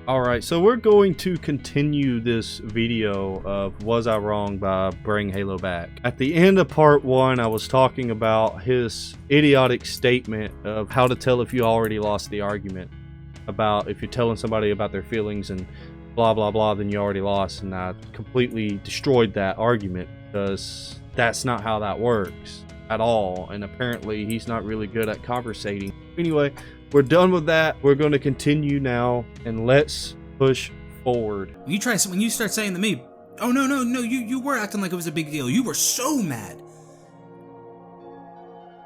Alright, so we're going to continue this video of Was I Wrong by Bring Halo Back. At the end of part 1, I was talking about his idiotic statement of how to tell if you already lost the argument. About if you're telling somebody about their feelings and blah blah blah, then you already lost, and I completely destroyed that argument because that's not how that works at all, and apparently he's not really good at conversating. Anyway, we're done with that. We're going to continue now, and let's push forward. When you start saying to me, oh no, you were acting like it was a big deal. You were so mad.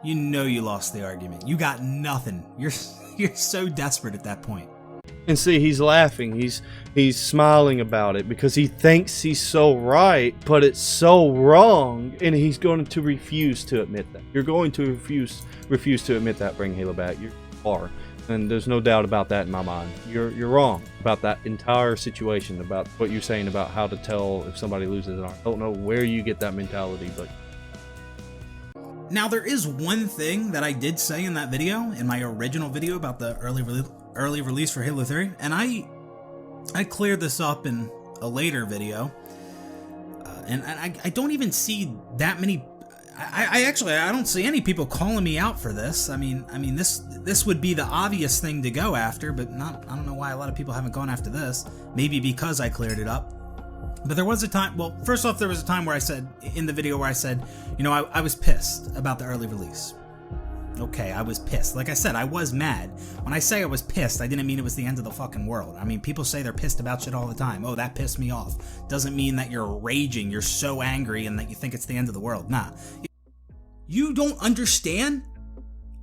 You know you lost the argument. You got nothing. You're so desperate at that point. And see, he's laughing. He's smiling about it because he thinks he's so right, but it's so wrong, and he's going to refuse to admit that. You're going to refuse to admit that. Bring Halo Back. You are, and there's no doubt about that in my mind. You're wrong about that entire situation, about what you're saying about how to tell if somebody loses an arm. I don't know where you get that mentality, but now there is one thing that I did say in that video, in my original video about the early release for Halo 3, and I cleared this up in a later video, and I don't even see that many. I don't see any people calling me out for this. I mean this would be the obvious thing to go after, but not. I don't know why a lot of people haven't gone after this. Maybe because I cleared it up. But there was a time. Well, first off, there was a time where I said in the video where I said, you know, I was pissed about the early release. Okay, I was pissed. Like I said, I was mad. When I say I was pissed, I didn't mean it was the end of the fucking world. I mean, people say they're pissed about shit all the time. Oh, that pissed me off. Doesn't mean that you're raging, you're so angry, and that you think it's the end of the world. Nah. You don't understand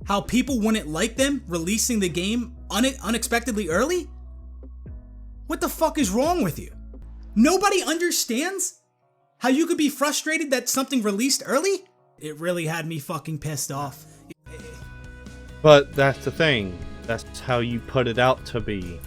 how people wouldn't like them releasing the game unexpectedly early? What the fuck is wrong with you? Nobody understands how you could be frustrated that something released early? It really had me fucking pissed off. But that's the thing. That's how you put it out to be.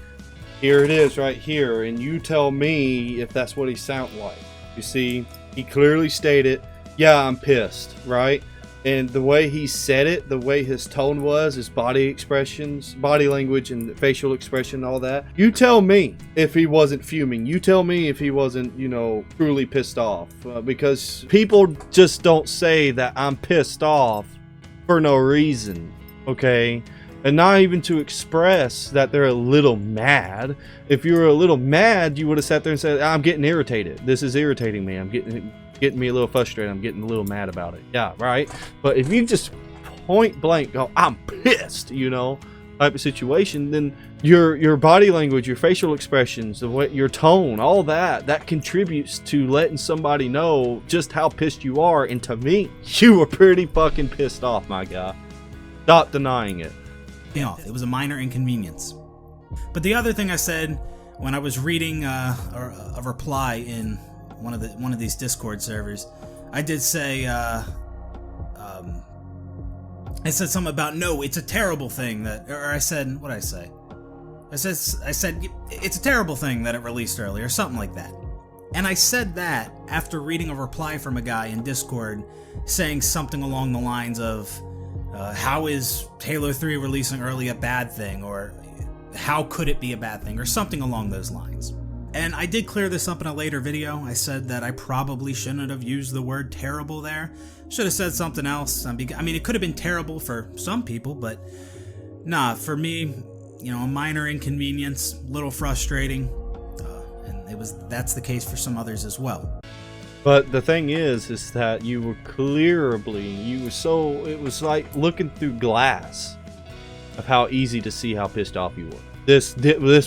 Here it is right here, and you tell me if that's what he sounds like. You see, he clearly stated, yeah, I'm pissed, right? And the way he said it, the way his tone was, his body expressions, body language and facial expression, all that. You tell me if he wasn't fuming. You tell me if he wasn't, you know, truly pissed off. Because people just don't say that I'm pissed off for no reason, okay? And not even to express that they're a little mad. If you were a little mad, you would have sat there and said, I'm getting irritated. This is irritating me. I'm getting me a little frustrated. I'm getting a little mad about it. Yeah, right? But if you just point blank go, I'm pissed, you know, type of situation, then your body language, your facial expressions, the way, your tone, all that contributes to letting somebody know just how pissed you are. And to me, you were pretty fucking pissed off, my guy. Stop denying it. It was a minor inconvenience. But the other thing I said when I was reading a reply in one of these Discord servers, I did say I said something about, no, it's a terrible thing that, or I said, what did I say? I said it's a terrible thing that it released early, or something like that. And I said that after reading a reply from a guy in Discord saying something along the lines of, how is Halo 3 releasing early a bad thing, or how could it be a bad thing, or something along those lines. And I did clear this up in a later video. I said that I probably shouldn't have used the word terrible there. Should have said something else. I mean, it could have been terrible for some people, but nah, for me, you know, a minor inconvenience, little frustrating, and that's the case for some others as well. But the thing is that you were it was like looking through glass of how easy to see how pissed off you were. This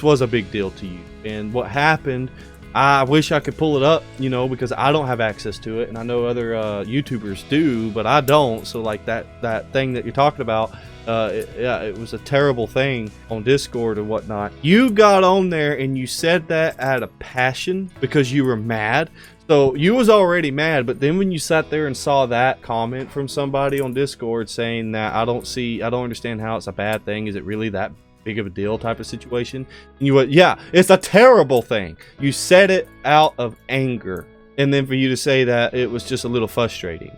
was a big deal to you, and what happened, I wish I could pull it up, you know, because I don't have access to it, and I know other YouTubers do, but I don't. So like that thing that you're talking about, it was a terrible thing on Discord and whatnot. You got on there and you said that out of passion because you were mad. So you was already mad, but then when you sat there and saw that comment from somebody on Discord saying that I don't understand how it's a bad thing, is it really that big of a deal type of situation, and you went, yeah, it's a terrible thing. You said it out of anger, and then for you to say that it was just a little frustrating,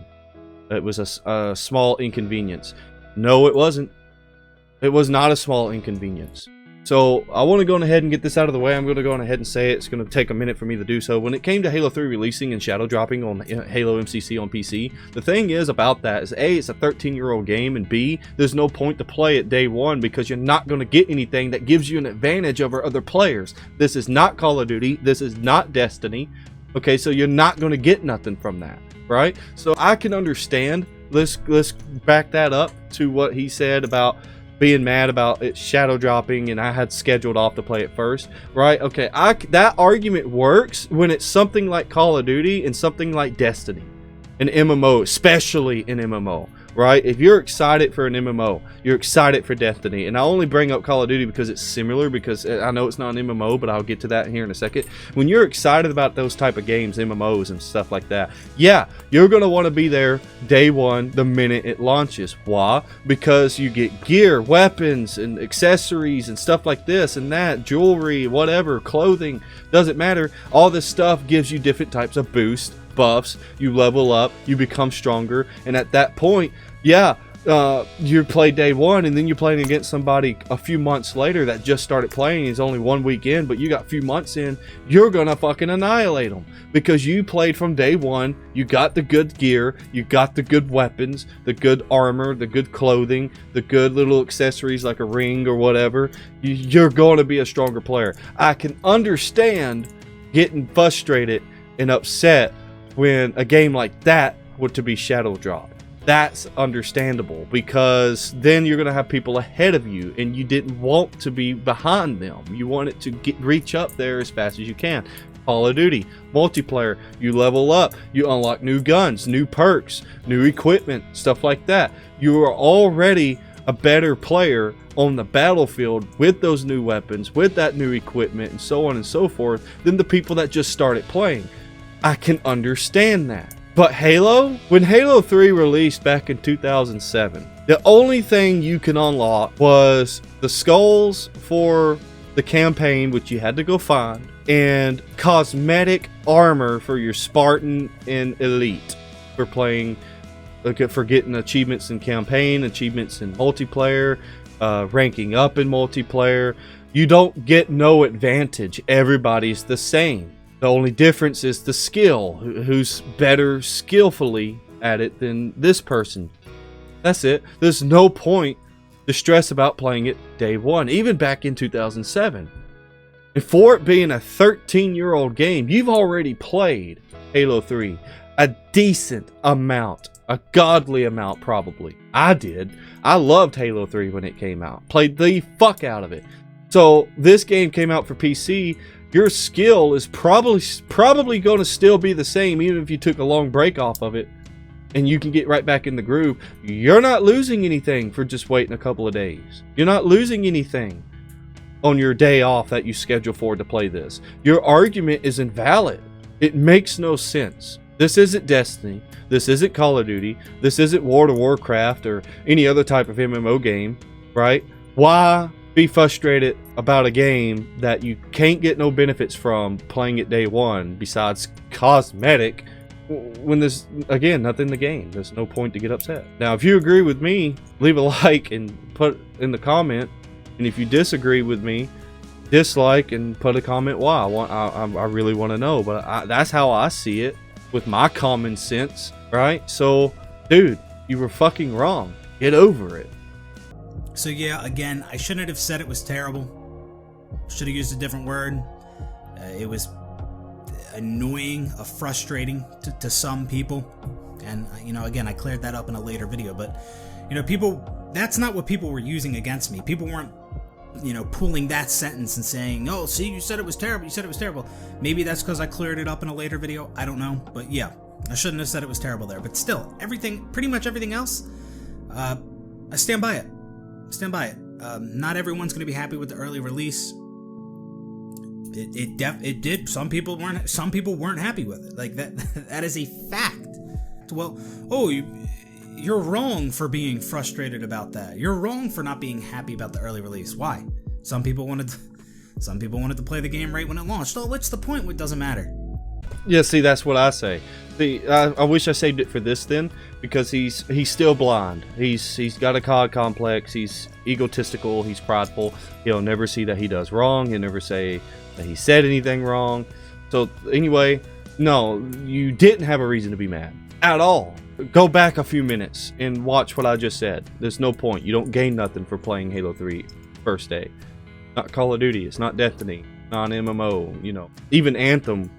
it was a small inconvenience. No, it wasn't. It was not a small inconvenience. So I want to go ahead and get this out of the way. I'm going to go on ahead and say it. It's going to take a minute for me to do so. When it came to Halo 3 releasing and shadow dropping on Halo MCC on PC, the thing is about that is A, it's a 13-year-old game, and B, there's no point to play it day one because you're not going to get anything that gives you an advantage over other players. This is not Call of Duty. This is not Destiny. Okay, so you're not going to get nothing from that, right? So I can understand. Let's back that up to what he said about being mad about it shadow dropping and I had scheduled off to play it first, right? Okay, that argument works when it's something like Call of Duty and something like Destiny, an MMO, especially an MMO, right? If you're excited for an MMO, you're excited for Destiny. And I only bring up Call of Duty because it's similar, because I know it's not an MMO, but I'll get to that here in a second. When you're excited about those type of games, MMOs and stuff like that, yeah, you're going to want to be there day one the minute it launches. Why? Because you get gear, weapons, and accessories and stuff like this and that, jewelry, whatever, clothing, doesn't matter. All this stuff gives you different types of boost, buffs, you level up, you become stronger, and at that point, yeah, you play day one, and then you're playing against somebody a few months later that just started playing. He's only 1 week in, but you got a few months in. You're gonna fucking annihilate them because you played from day one. You got the good gear, you got the good weapons, the good armor, the good clothing, the good little accessories like a ring or whatever. You're going to be a stronger player. I can understand getting frustrated and upset when a game like that were to be shadow dropped. That's understandable, because then you're going to have people ahead of you and you didn't want to be behind them. You want it to reach up there as fast as you can. Call of Duty multiplayer, you level up, you unlock new guns, new perks, new equipment, stuff like that. You are already a better player on the battlefield with those new weapons, with that new equipment, and so on and so forth, than the people that just started playing. I can understand that. But Halo, when Halo 3 released back in 2007, the only thing you can unlock was the skulls for the campaign, which you had to go find, and cosmetic armor for your Spartan and Elite for playing, for getting achievements in campaign, achievements in multiplayer, ranking up in multiplayer. You don't get no advantage. Everybody's the same. The only difference is the skill, who's better skillfully at it than this person. That's it. There's no point to stress about playing it day one, even back in 2007. And for it being a 13-year-old game, you've already played Halo 3 a decent amount, a godly amount probably. I did. I loved Halo 3 when it came out. Played the fuck out of it. So this game came out for PC. Your skill is probably going to still be the same, even if you took a long break off of it and you can get right back in the groove. You're not losing anything for just waiting a couple of days. You're not losing anything on your day off that you schedule for to play this. Your argument is invalid. It makes no sense. This isn't Destiny. This isn't Call of Duty. This isn't World of Warcraft or any other type of MMO game, right? Why be frustrated about a game that you can't get no benefits from playing it day one besides cosmetic, when there's, again, nothing in the game? There's no point to get upset. Now, if you agree with me, leave a like and put in the comment. And if you disagree with me, dislike and put a comment why. I really want to know. But that's how I see it with my common sense, right? So, dude, you were fucking wrong. Get over it. So yeah, again, I shouldn't have said it was terrible. Should have used a different word. It was annoying, frustrating to some people. And, you know, again, I cleared that up in a later video. But, you know, people, that's not what people were using against me. People weren't, you know, pulling that sentence and saying, oh, see, you said it was terrible. You said it was terrible. Maybe that's because I cleared it up in a later video. I don't know. But yeah, I shouldn't have said it was terrible there. But still, everything, pretty much everything else, I stand by it. Stand by it. Not everyone's going to be happy with the early release. It did. Some people weren't happy with it. Like that. That is a fact. Well, oh, you're wrong for being frustrated about that. You're wrong for not being happy about the early release. Why? Some people wanted to play the game right when it launched. Oh, what's the point? It doesn't matter. Yeah, see, that's what I say. I wish I saved it for this then, because he's still blind. He's got a God complex. He's egotistical. He's prideful. He'll never see that he does wrong. He'll never say that he said anything wrong. So anyway, no, you didn't have a reason to be mad at all. Go back a few minutes and watch what I just said. There's no point. You don't gain nothing for playing Halo 3 first day. Not Call of Duty. It's not Destiny. Not an MMO. You know, even Anthem.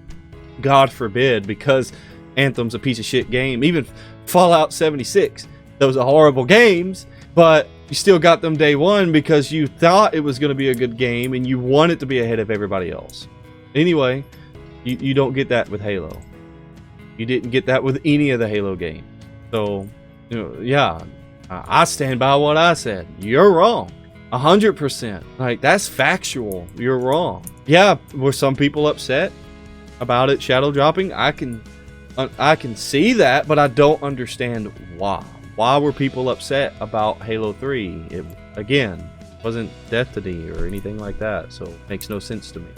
God forbid, because Anthem's a piece of shit game. Even Fallout 76. Those are horrible games, but you still got them day one because you thought it was going to be a good game and you want it to be ahead of everybody else. Anyway, you don't get that with Halo. You didn't get that with any of the Halo games. So, you know, yeah, I stand by what I said. You're wrong. 100%. Like, that's factual. You're wrong. Yeah, were some people upset about it shadow dropping? I can see that, but I don't understand why. Why were people upset about Halo 3? It, again, wasn't Destiny or anything like that, so it makes no sense to me.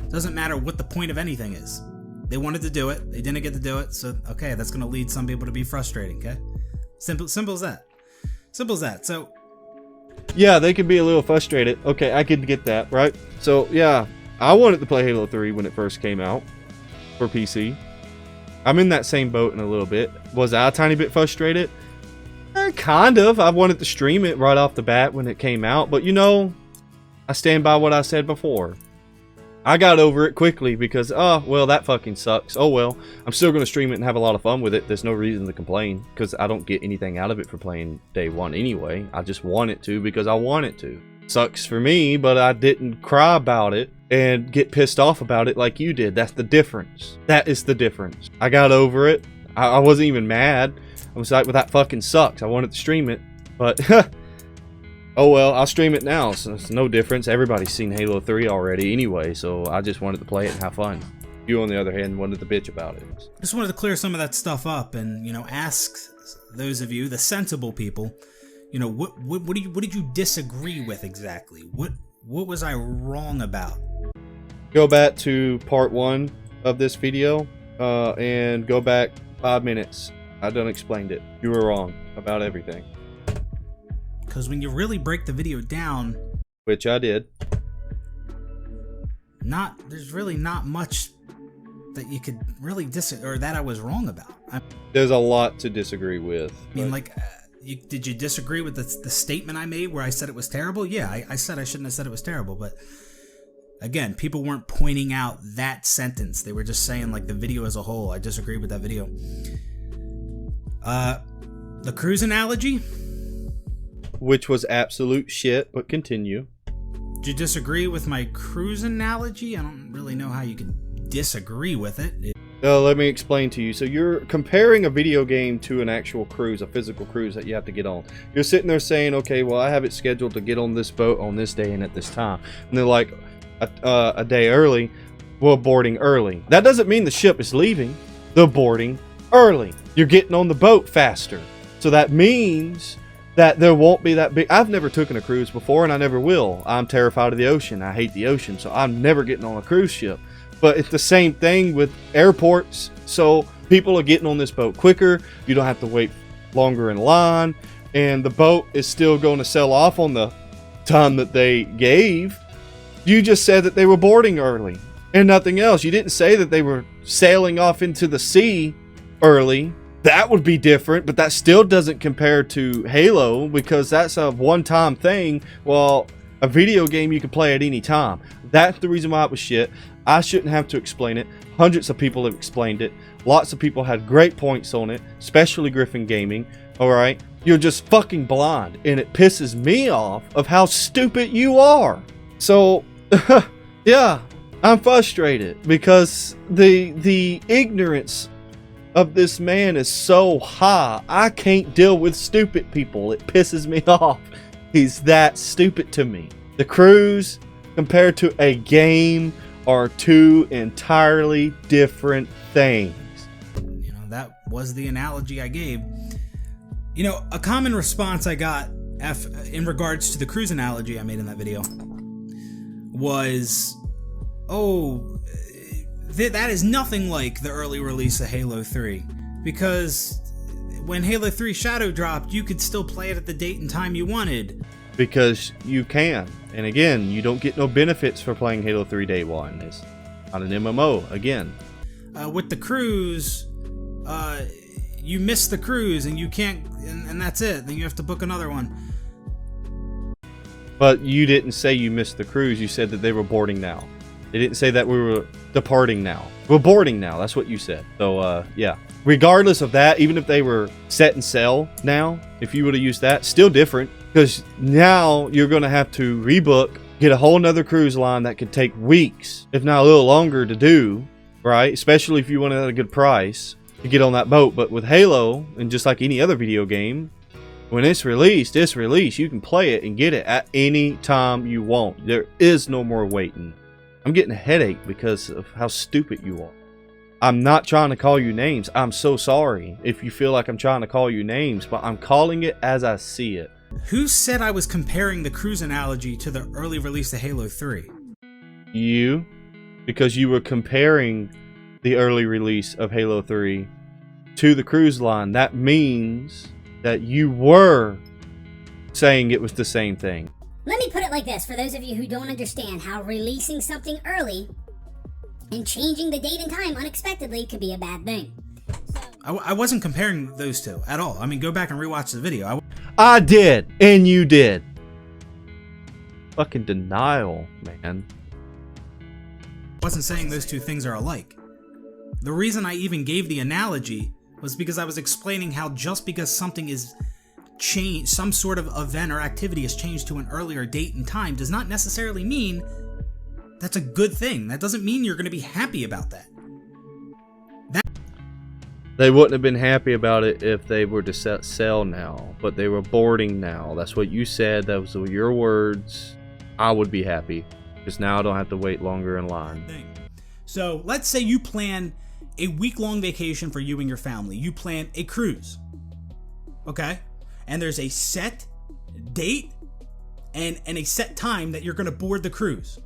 Doesn't matter what the point of anything is. They wanted to do it. They didn't get to do it. So, okay, that's going to lead some people to be frustrating, okay? Simple as that. Simple as that. So, yeah, they could be a little frustrated. Okay, I could get that, right? So, yeah, I wanted to play Halo 3 when it first came out for PC. I'm in that same boat in a little bit. Was I a tiny bit frustrated? Kind of. I wanted to stream it right off the bat when it came out. But, you know, I stand by what I said before. I got over it quickly because, oh, well, that fucking sucks. Oh, well, I'm still going to stream it and have a lot of fun with it. There's no reason to complain because I don't get anything out of it for playing day one anyway. I just want it to because I want it to. Sucks for me, but I didn't cry about it and get pissed off about it like you did. That's the difference. That is the difference. I got over it. I wasn't even mad. I was like, well, that fucking sucks. I wanted to stream it, but oh well, I'll stream it now, so it's no difference. Everybody's seen Halo 3 already anyway, so I just wanted to play it and have fun. You, on the other hand, wanted to bitch about it. Just wanted to clear some of that stuff up and, you know, ask those of you, the sensible people, you know, what did you disagree with exactly? What was I wrong about? Go back to part 1 of this video and go back 5 minutes. I done explained it. You were wrong about everything. Because when you really break the video down, which I did, there's really not much that you could really or that I was wrong about. There's a lot to disagree with. I mean, like, did you disagree with the statement I made where I said it was terrible? Yeah, I said I shouldn't have said it was terrible, but again, people weren't pointing out that sentence. They were just saying, like, the video as a whole. I disagree with that video. The cruise analogy, which was absolute shit, but continue. Do you disagree with my cruise analogy? I don't really know how you can disagree with it. Let me explain to you. So you're comparing a video game to an actual cruise, a physical cruise that you have to get on. You're sitting there saying, okay, well, I have it scheduled to get on this boat on this day and at this time. And they're like, a day early, well, boarding early. That doesn't mean the ship is leaving. They're boarding early. You're getting on the boat faster. So that means that there won't be that big. I've never taken a cruise before, and I never will. I'm terrified of the ocean. I hate the ocean, so I'm never getting on a cruise ship. But it's the same thing with airports. So people are getting on this boat quicker. You don't have to wait longer in line, and the boat is still going to sail off on the time that they gave. You just said that they were boarding early and nothing else. You didn't say that they were sailing off into the sea early. That would be different, but that still doesn't compare to Halo because that's a one-time thing. Well, a video game you can play at any time. That's the reason why it was shit. I shouldn't have to explain it. Hundreds of people have explained it. Lots of people had great points on it, especially Griffin Gaming. All right, you're just fucking blind, and it pisses me off of how stupid you are. So, yeah, I'm frustrated because the ignorance of this man is so high. I can't deal with stupid people. It pisses me off. He's that stupid to me. The cruise compared to a game are two entirely different things. You know, that was the analogy I gave. You know, a common response I got in regards to the cruise analogy I made in that video was, oh, that is nothing like the early release of Halo 3, because when Halo 3 Shadow dropped, you could still play it at the date and time you wanted. Because you can. And again, you don't get no benefits for playing Halo 3 day one. It's not an MMO, again. With the cruise, you miss the cruise and you can't, and that's it. Then you have to book another one. But you didn't say you missed the cruise. You said that they were boarding now. They didn't say that we were departing now. We're boarding now. That's what you said. So, yeah. Regardless of that, even if they were set and sail now, if you would have used that, still different. Because now you're going to have to rebook, get a whole nother cruise line that could take weeks, if not a little longer to do, right? Especially if you want it at a good price to get on that boat. But with Halo, and just like any other video game, when it's released, it's released. You can play it and get it at any time you want. There is no more waiting. I'm getting a headache because of how stupid you are. I'm not trying to call you names. I'm so sorry if you feel like I'm trying to call you names, but I'm calling it as I see it. Who said I was comparing the cruise analogy to the early release of Halo 3? You, because you were comparing the early release of Halo 3 to the cruise line. That means that you were saying it was the same thing. Let me put it like this, for those of you who don't understand how releasing something early and changing the date and time unexpectedly could be a bad thing. I wasn't comparing those two at all. I mean, go back and rewatch the video. I did, and you did. Fucking denial, man. I wasn't saying those two things are alike. The reason I even gave the analogy was because I was explaining how just because something is changed, some sort of event or activity is changed to an earlier date and time, does not necessarily mean that's a good thing. That doesn't mean you're going to be happy about that. They wouldn't have been happy about it if they were to sell now, but they were boarding now. That's what you said. Those were your words. I would be happy because now I don't have to wait longer in line. So let's say you plan a week-long vacation for you and your family. You plan a cruise, okay? And there's a set date and a set time that you're going to board the cruise.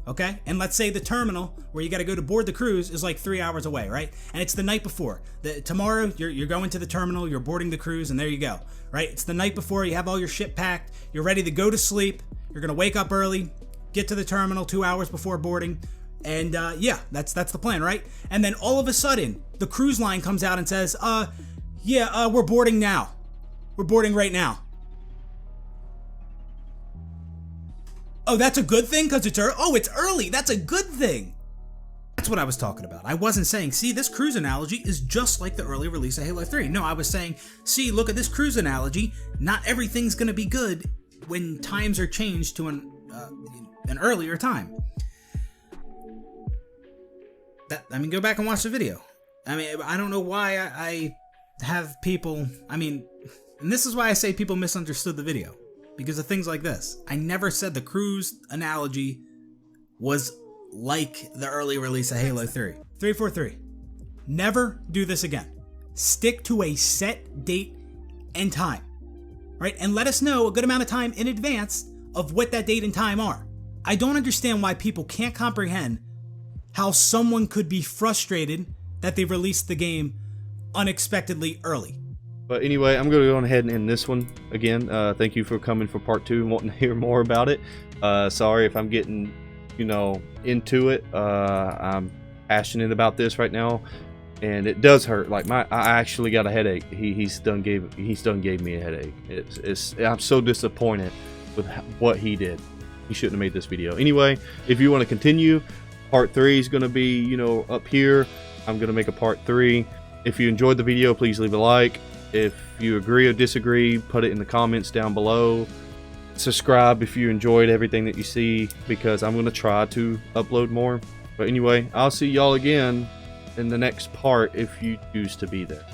Okay? And let's say the terminal where you got to go to board the cruise is like 3 hours away, right? And it's the night before. Tomorrow, you're going to the terminal, you're boarding the cruise, and there you go, right? It's the night before, you have all your shit packed, you're ready to go to sleep, you're going to wake up early, get to the terminal 2 hours before boarding, and yeah, that's the plan, right? And then all of a sudden, the cruise line comes out and says, we're boarding now. We're boarding right now. Oh, that's a good thing because it's early? Oh, it's early. That's a good thing. That's what I was talking about. I wasn't saying, see, this cruise analogy is just like the early release of Halo 3. No, I was saying, see, look at this cruise analogy. Not everything's going to be good when times are changed to an earlier time. Go back and watch the video. I mean, I don't know why I have people, and this is why I say people misunderstood the video. Because of things like this. I never said the cruise analogy was like the early release of Halo 3. 343. Never do this again. Stick to a set date and time. Right? And let us know a good amount of time in advance of what that date and time are. I don't understand why people can't comprehend how someone could be frustrated that they released the game unexpectedly early. But anyway, I'm going to go ahead and end this one again. Thank you for coming for part 2 and wanting to hear more about it. Sorry if I'm getting, into it. I'm passionate about this right now, and it does hurt. Like I actually got a headache. He's done gave me a headache. I'm so disappointed with what he did. He shouldn't have made this video. Anyway, if you want to continue, part 3 is going to be, up here. I'm going to make a part 3. If you enjoyed the video, please leave a like. If you agree or disagree, put it in the comments down below. Subscribe if you enjoyed everything that you see, because I'm going to try to upload more. But anyway, I'll see y'all again in the next part if you choose to be there.